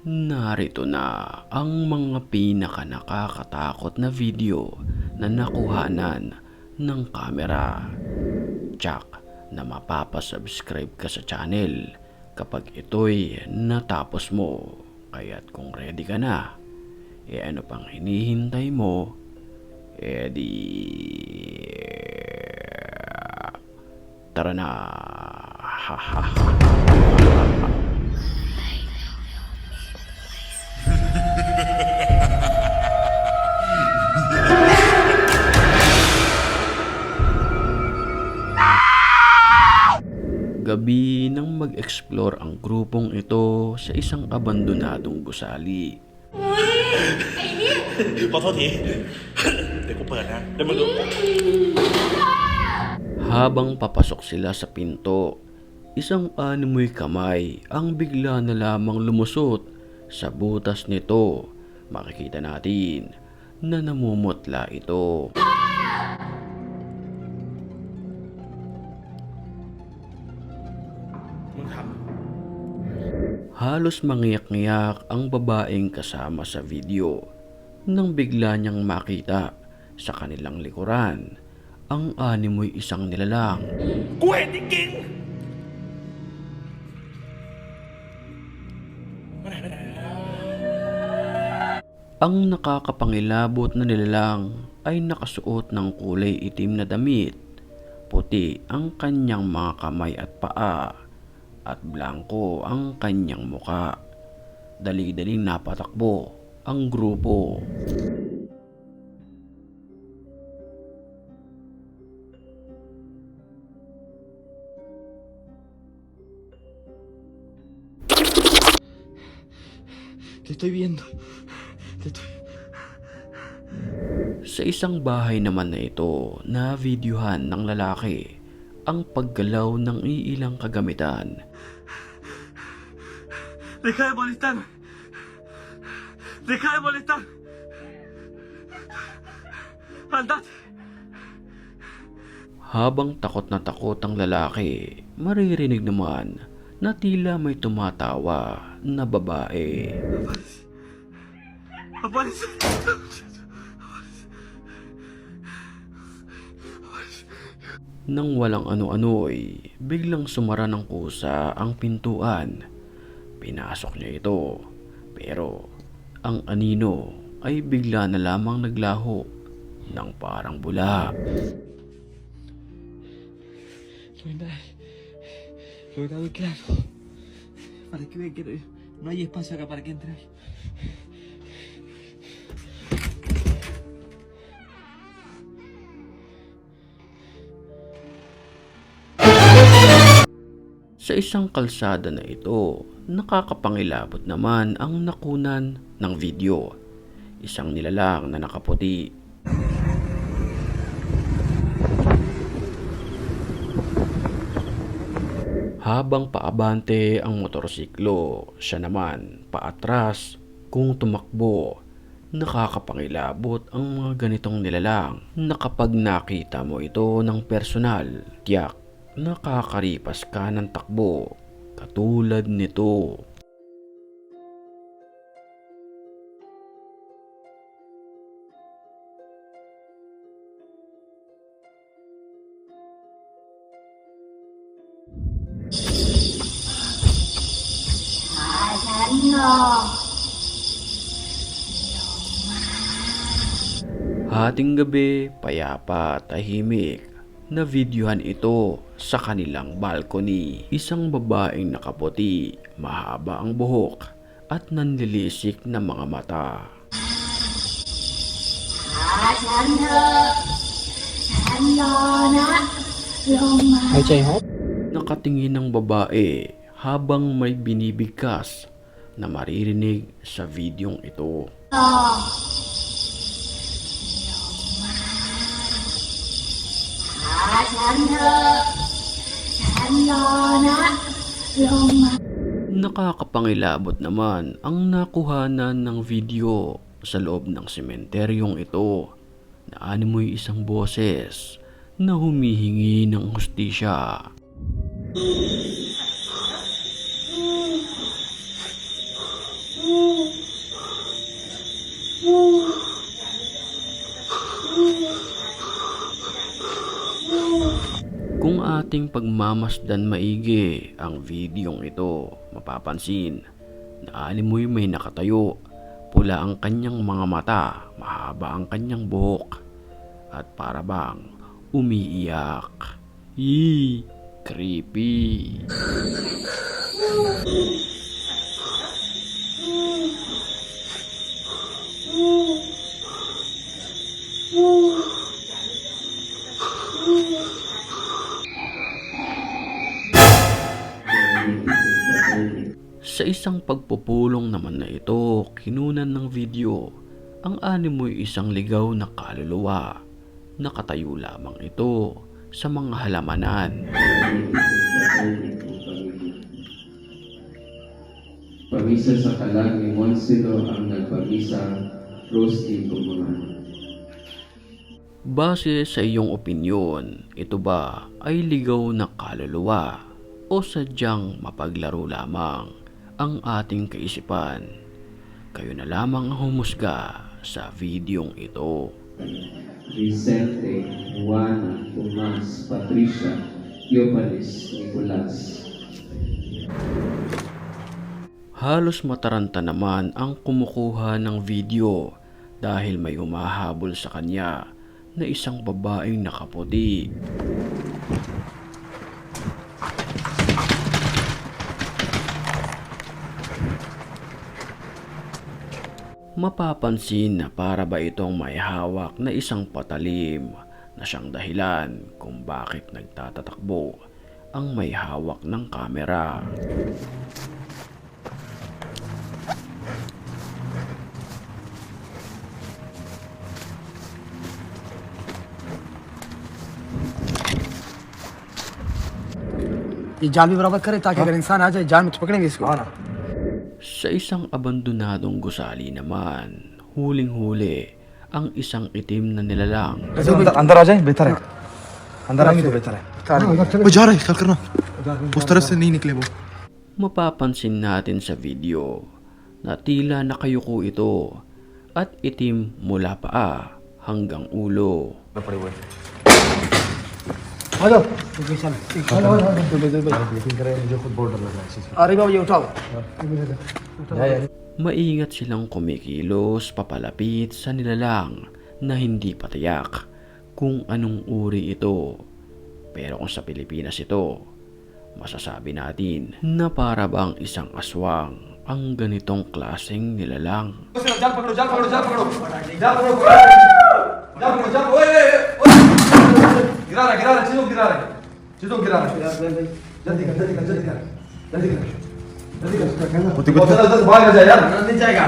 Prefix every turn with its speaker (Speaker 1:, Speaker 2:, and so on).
Speaker 1: Narito na ang mga pinaka nakakatakot na video na nakuhanan ng kamera. Tsak na mapapasubscribe ka sa channel kapag ito'y natapos mo. Kaya't kung ready ka na, ano pang hinihintay mo? Di tara na. Gabi nang mag-explore ang grupong ito sa isang abandonadong gusali.
Speaker 2: ขอโทษที เดี๋ยวกูเปิดนะเดี๋ยวมึงดู
Speaker 1: Habang papasok sila sa pinto, isang animoy kamay ang bigla na lamang lumusot sa butas nito. Makikita natin na namumutla ito. Halos mangiyak-ngiyak ang babaeng kasama sa video nang bigla niyang makita sa kanilang likuran ang animoy isang nilalang.
Speaker 2: กูเห็นจริงๆมาไหน
Speaker 1: Ang nakakapangilabot na nilalang ay nakasuot ng kulay itim na damit, puti ang kanyang mga kamay at paa, at blanko ang kanyang muka. Dali-daling napatakbo ang grupo.
Speaker 2: Te estoy viendo.
Speaker 1: Sa isang bahay naman na ito, na videohan ng lalaki ang paggalaw ng iilang kagamitan.
Speaker 2: Deja de molestar. Deja de molestar. Andate.
Speaker 1: Habang takot na takot ang lalaki, maririnig naman na tila may tumatawa na babae.
Speaker 2: Aparece.
Speaker 1: Nang walang ano-ano'y biglang sumara ng kusa ang pintuan. Pinasok niya ito, pero ang anino ay bigla na lamang naglaho ng parang bula.
Speaker 3: Lo he dado claro. Para que vean que no hay espacio acá para que entre.
Speaker 1: Sa isang kalsada na ito, nakakapangilabot naman ang nakunan ng video. Isang nilalang na nakaputi. Habang paabante ang motorsiklo, siya naman paatras kung tumakbo. Nakakapangilabot ang mga ganitong nilalang na kapag nakita mo ito ng personal, tiyak nakakaripas ka ng takbo katulad nito. Hating gabi, payapa, tahimik, na videohan ito sa kanilang balcony. Isang babaeng nakaputi, mahaba ang buhok at nanlilisik na mga mata. Nakatingin ang babae habang may binibigkas na maririnig sa videong ito. Nakakapangilabot naman ang nakuhanan ng video sa loob ng sementeryong ito na animoy isang boses na humihingi ng hustisya. Kung ating pagmamasdan maigi ang videong ito, mapapansin na animoy may nakatayo, pula ang kanyang mga mata, mahaba ang kanyang buhok, at para bang umiiyak. Yee! Creepy! Sa isang pagpupulong naman na ito, kinunan ng video, ang animoy isang ligaw na kaluluwa. Nakatayo lamang ito sa mga halamanan.
Speaker 4: Pamisa sa kalag ni Monsilo ang nagpamisa, Rosti Kumungan.
Speaker 1: Base sa iyong opinyon, ito ba ay ligaw na kaluluwa o sadyang mapaglaro lamang ang ating kaisipan? Kayo na lamang ang humusga sa videong ito.
Speaker 4: Vicente, Juana, Tomas, Patricia, Yopalis, Nicolas.
Speaker 1: Halos mataranta naman ang kumukuha ng video dahil may humahabol sa kanya na isang babaeng nakaputi. Mapapansin na para ba itong may hawak na isang patalim na siyang dahilan kung bakit nagtatatakbo ang may hawak ng kamera.
Speaker 5: ये जाल भी बराबर करे ताकि अगर इंसान आ जाए जाल में तो पकड़ेंगे इसको
Speaker 1: Sa isang abandonadong gusali naman, huling-huli ang isang itim na nilalang.
Speaker 6: अंदर आ जाए बेहतर है अंदर आएंगे तो बेहतर है वो जा रहा है ख्याल करना उस तरफ से नहीं निकले वो
Speaker 1: Mapapansin natin sa video na tila nakayuko ito at itim mula paa hanggang ulo.
Speaker 5: अरे बाबू ये उठाओ
Speaker 1: Maingat silang kumikilos papalapit sa nilalang na hindi patiyak kung anong uri ito. Pero kung sa Pilipinas ito, masasabi natin na para bang isang aswang ang ganitong klaseng nilalang.
Speaker 6: जाल पकड़ो जाल पकड़ो जाल पकड़ो जाल पकड़ो जाल पकड़ो जाल ओए गिरा रहा चीजों गिरा रहा जल्दी कर जल्दी कर भाग आ जाए यार नहीं जाएगा